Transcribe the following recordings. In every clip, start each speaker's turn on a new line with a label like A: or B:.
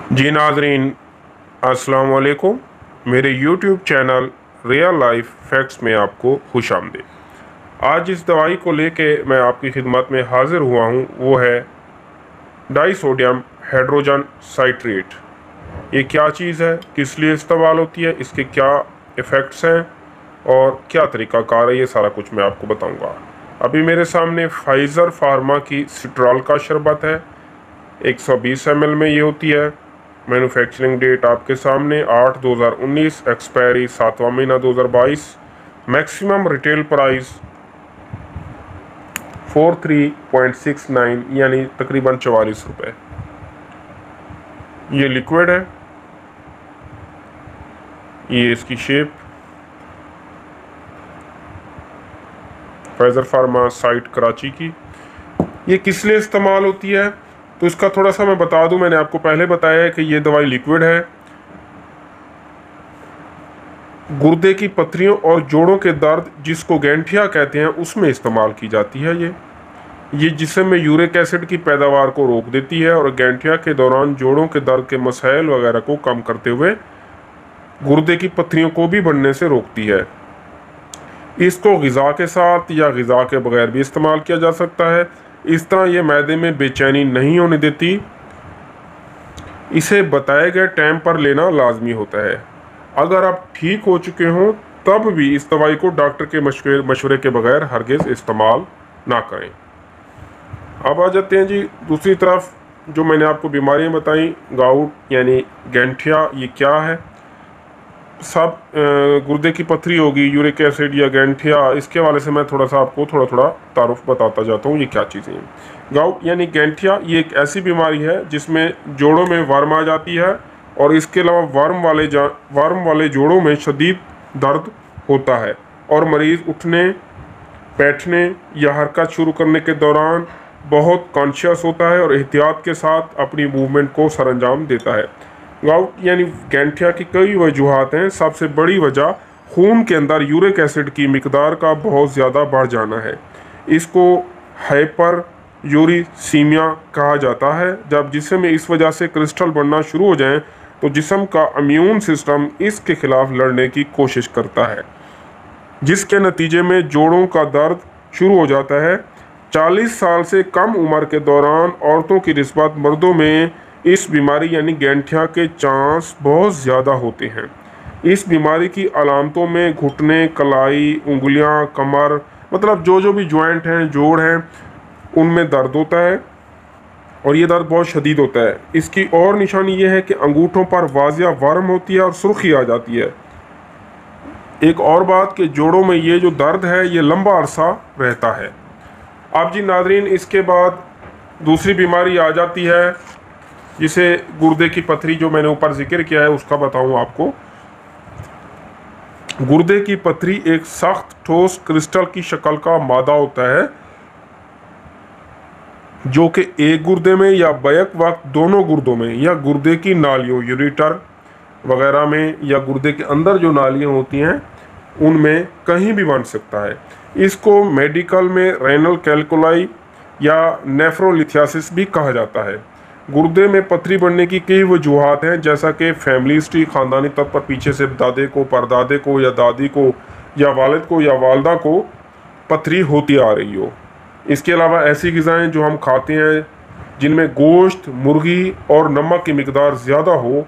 A: जी नाजरीन, अस्सलाम वालेकुम। मेरे YouTube channel real life facts में आपको खुश आमदीद। आज जिस दवाई को लेके मैं आपकी खिदमत में हाजिर हुआ हूँ वो है डाइसोडियम हाइड्रोजन साइट्रेट। ये क्या चीज़ है, किस लिए इस्तेमाल होती है, इसके क्या इफ़ेक्ट्स हैं और क्या तरीक़ाकार है, ये सारा कुछ मैं आपको बताऊँगा। अभी मेरे सामने फाइज़र फार्मा की सिट्रॉल का शरबत है, 120 ml में ये होती है। मैन्युफैक्चरिंग डेट आपके सामने 8/2019, एक्सपायरी 7वां महीना 2022। मैक्सिमम रिटेल प्राइस 43.69 यानी तकरीबन 44 रुपये। ये लिक्विड है, ये इसकी shape. Pfizer pharma site Karachi की। ये किस लिए इस्तेमाल होती है तो इसका थोड़ा सा मैं बता दूं। मैंने आपको पहले बताया है कि ये दवाई लिक्विड है। गुर्दे की पथरियों और जोड़ों के दर्द, जिसको गैंठिया कहते हैं, उसमें इस्तेमाल की जाती है। ये जिस्म में यूरिक एसिड की पैदावार को रोक देती है और गैंठिया के दौरान जोड़ों के दर्द के मसाइल वगैरह को कम करते हुए गुर्दे की पथरियों को भी बढ़ने से रोकती है। इसको ग़िज़ा के साथ या ग़िज़ा के बगैर भी इस्तेमाल किया जा सकता है। इस तरह ये मैदे में बेचैनी नहीं होने देती। इसे बताए गए टाइम पर लेना लाजमी होता है। अगर आप ठीक हो चुके हों तब भी इस दवाई को डॉक्टर के मशवरे के बगैर हरगिज़ इस्तेमाल ना करें। अब आ जाते हैं जी दूसरी तरफ। जो मैंने आपको बीमारियां बताई, गाउट यानी गैंठिया, ये क्या है? सब गुर्दे की पथरी होगी, यूरिक एसिड या गैंठिया, इसके हवाले से मैं थोड़ा सा आपको थोड़ा तारुफ बताता जाता हूँ ये क्या चीज़ें हैं। गाउट यानी गैंठिया, ये एक ऐसी बीमारी है जिसमें जोड़ों में वर्म आ जाती है और इसके अलावा वर्म वाले जोड़ों में शदीद दर्द होता है और मरीज़ उठने, बैठने या हरकत शुरू करने के दौरान बहुत कॉन्शियस होता है और एहतियात के साथ अपनी मूवमेंट को सरअंजाम देता है। गाउट यानी गैंठिया की कई वजूहात हैं। सबसे बड़ी वजह खून के अंदर यूरिक एसिड की मिकदार का बहुत ज़्यादा बढ़ जाना है। इसको हाइपर यूरिसीमिया कहा जाता है। जब जिस्म में इस वजह से क्रिस्टल बनना शुरू हो जाएं तो जिस्म का इम्यून सिस्टम इसके खिलाफ लड़ने की कोशिश करता है, जिसके नतीजे में जोड़ों का दर्द शुरू हो जाता है। 40 साल से कम उम्र के दौरान औरतों की निस्बत मर्दों में इस बीमारी यानी गैंठिया के चांस बहुत ज़्यादा होते हैं। इस बीमारी की अलामतों में घुटने, कलाई, उंगलियां, कमर, मतलब जो भी जॉइंट हैं, जोड़ हैं, उनमें दर्द होता है और ये दर्द बहुत शदीद होता है। इसकी और निशानी ये है कि अंगूठों पर वाजिया वर्म होती है और सुर्खी आ जाती है। एक और बात कि जोड़ों में ये जो दर्द है ये लंबा अरसा रहता है। अब जी नाजरीन, इसके बाद दूसरी बीमारी आ जाती है जिसे गुर्दे की पथरी, जो मैंने ऊपर जिक्र किया है उसका बताऊं आपको। गुर्दे की पथरी एक सख्त ठोस क्रिस्टल की शक्ल का मादा होता है जो कि एक गुर्दे में या बैक वक्त दोनों गुर्दों में या गुर्दे की नालियों, यूरेटर वगैरह में, या गुर्दे के अंदर जो नालियाँ होती हैं उनमें कहीं भी बन सकता है। इसको मेडिकल में रेनल कैल्कुलाई या नेफ्रोलिथियासिस भी कहा जाता है। गुर्दे में पथरी बढ़ने की कई वजूहात हैं, जैसा कि फैमिली हिस्ट्री, ख़ानदानी तौर पर पीछे से दादे को, परदादे को या दादी को या वालिद को या वालदा को पथरी होती आ रही हो। इसके अलावा ऐसी ग़िज़ाएँ जो हम खाते हैं जिनमें गोश्त, मुर्गी और नमक की मिकदार ज़्यादा हो,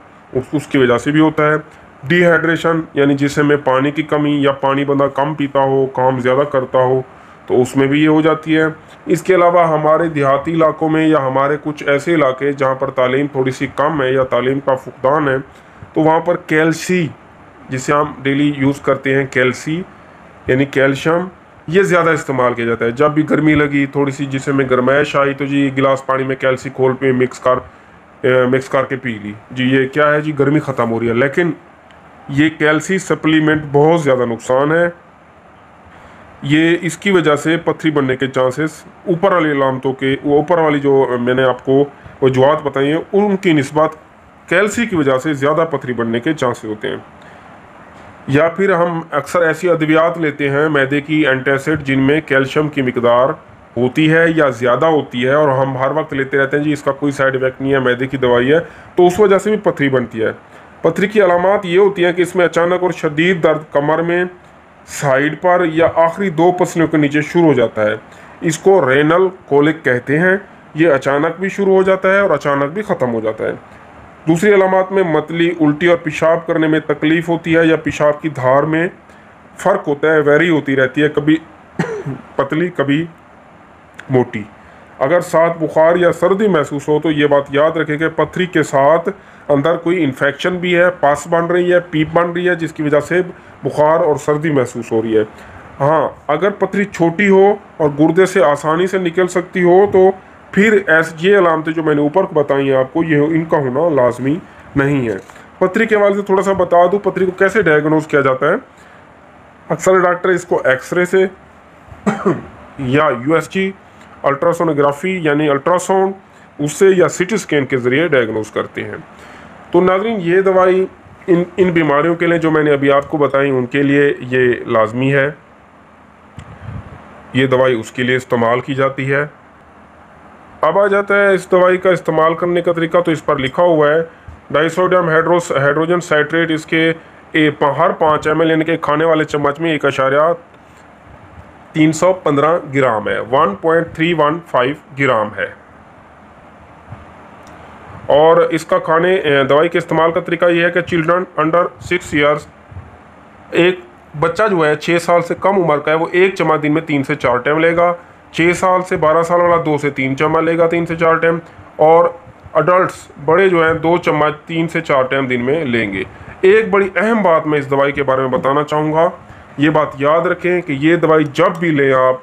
A: उसकी वजह से भी होता है। डिहाइड्रेशन यानी जिसमें में पानी की कमी या पानी बंदा कम पीता हो, काम ज़्यादा करता हो, तो उसमें भी ये हो जाती है। इसके अलावा हमारे देहाती इलाकों में या हमारे कुछ ऐसे इलाके जहाँ पर तालीम थोड़ी सी कम है या तालीम का फुकदान है, तो वहाँ पर कैल्सी, जिसे हम डेली यूज़ करते हैं, कैल्सी यानी कैल्शियम, ये ज़्यादा इस्तेमाल किया जाता है। जब भी गर्मी लगी, थोड़ी सी जिसम में गर्माइश आई, तो जी गिलास पानी में कैल्सी खोल पे मिक्स करके पी ली जी। ये क्या है जी, गर्मी ख़त्म हो रही है। लेकिन ये कैल्सी सप्लीमेंट बहुत ज़्यादा नुकसान है। ये इसकी वजह से पथरी बनने के चांसेस ऊपर वाली अलामतों के, ऊपर वाली जो मैंने आपको वजूहात बताई हैं उनकी निस्बत कैल्सी की वजह से ज़्यादा पथरी बनने के चांसेस होते हैं। या फिर हम अक्सर ऐसी अद्वियात लेते हैं मैदे की, एंटासिड, जिनमें कैल्शियम की मिकदार होती है या ज़्यादा होती है और हम हर वक्त लेते रहते हैं जी इसका कोई साइड इफेक्ट नहीं है, मैदे की दवाई है, तो उस वजह से भी पथरी बनती है। पथरी की अलामात ये होती हैं कि इसमें अचानक और शदीद दर्द कमर में, साइड पर या आखिरी 2 पसलियों के नीचे शुरू हो जाता है। इसको रेनल कोलिक कहते हैं। ये अचानक भी शुरू हो जाता है और अचानक भी ख़त्म हो जाता है। दूसरी अलामात में मतली, उल्टी और पेशाब करने में तकलीफ़ होती है या पेशाब की धार में फ़र्क होता है, वेरी होती रहती है, कभी पतली कभी मोटी। अगर साथ बुखार या सर्दी महसूस हो तो ये बात याद रखें कि पथरी के साथ अंदर कोई इन्फेक्शन भी है, पस बन रही है, पीप बन रही है, जिसकी वजह से बुखार और सर्दी महसूस हो रही है। हाँ, अगर पथरी छोटी हो और गुर्दे से आसानी से निकल सकती हो तो फिर ये अलामतें जो मैंने ऊपर बताई हैं आपको, ये इनका होना लाजमी नहीं है। पथरी के हवाले से थोड़ा सा बता दूँ, पथरी को कैसे डायग्नोज किया जाता है। अक्सर डॉक्टर इसको एक्सरे से या यूएसजी अल्ट्रासोनोग्राफी यानी अल्ट्रासाउंड उससे या सिटी स्कैन के ज़रिए डायग्नोज करते हैं। तो नाज़रीन, ये दवाई इन बीमारियों के लिए जो मैंने अभी आपको बताई उनके लिए ये लाजमी है, ये दवाई उसके लिए इस्तेमाल की जाती है। अब आ जाता है इस दवाई का इस्तेमाल करने का तरीका। तो इस पर लिखा हुआ है डाइसोडियम हाइड्रोजन साइट्रेट इसके हर 5 ml यानी कि खाने वाले चम्मच में 1.315 ग्राम है, 1.315 ग्राम है। और इसका दवाई के इस्तेमाल का तरीका यह है कि चिल्ड्रन अंडर 6 ईयर्स, एक बच्चा जो है 6 साल से कम उम्र का है, वो 1 चम्मच दिन में 3 से 4 टाइम लेगा। 6 साल से 12 साल वाला 2 से 3 चम्मच लेगा 3 से 4 टाइम। और अडल्ट्स बड़े जो हैं 2 चम्मच 3 से 4 टाइम दिन में लेंगे। एक बड़ी अहम बात मैं इस दवाई के बारे में बताना चाहूँगा, ये बात याद रखें कि ये दवाई जब भी लें आप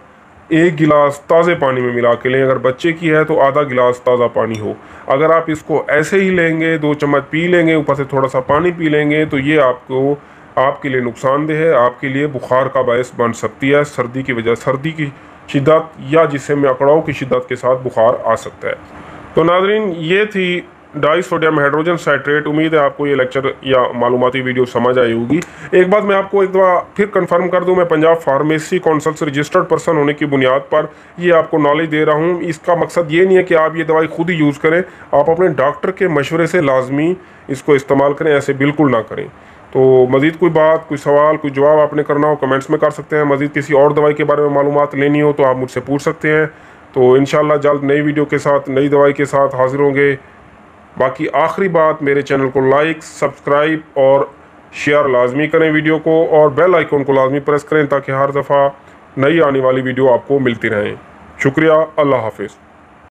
A: 1 गिलास ताज़े पानी में मिला के लें। अगर बच्चे की है तो आधा गिलास ताज़ा पानी हो। अगर आप इसको ऐसे ही लेंगे, 2 चम्मच पी लेंगे, ऊपर से थोड़ा सा पानी पी लेंगे, तो ये आपके लिए नुकसानदेह है, आपके लिए बुखार का बायस बन सकती है। सर्दी की वजह, सर्दी की शिद्दत या जिससे में अकड़ाव की शिद्दत के साथ बुखार आ सकता है। तो नाज़रीन, ये थी डाइसोडियम हाइड्रोजन साइट्रेट। उम्मीद है आपको ये लेक्चर या मालूमाती वीडियो समझ आई होगी। एक बात मैं आपको एक दफ़ा फिर कंफर्म कर दूं, मैं पंजाब फार्मेसी काउंसिल से रजिस्टर्ड पर्सन होने की बुनियाद पर ये आपको नॉलेज दे रहा हूं। इसका मकसद ये नहीं है कि आप ये दवाई खुद ही यूज़ करें, आप अपने डॉक्टर के मशवरे से लाजमी इसको इस्तेमाल करें, ऐसे बिल्कुल ना करें। तो मज़ीद कोई बात, कोई सवाल, कोई जवाब आपने करना हो कमेंट्स में कर सकते हैं। मज़ीद किसी और दवाई के बारे में मालूमात लेनी हो तो आप मुझसे पूछ सकते हैं। तो इंशाल्लाह जल्द नई वीडियो के साथ, नई दवाई के साथ हाजिर होंगे। बाकी आखिरी बात, मेरे चैनल को लाइक, सब्सक्राइब और शेयर लाजमी करें वीडियो को, और बेल आइकन को लाजमी प्रेस करें ताकि हर दफ़ा नई आने वाली वीडियो आपको मिलती रहें। शुक्रिया, अल्लाह हाफिज़।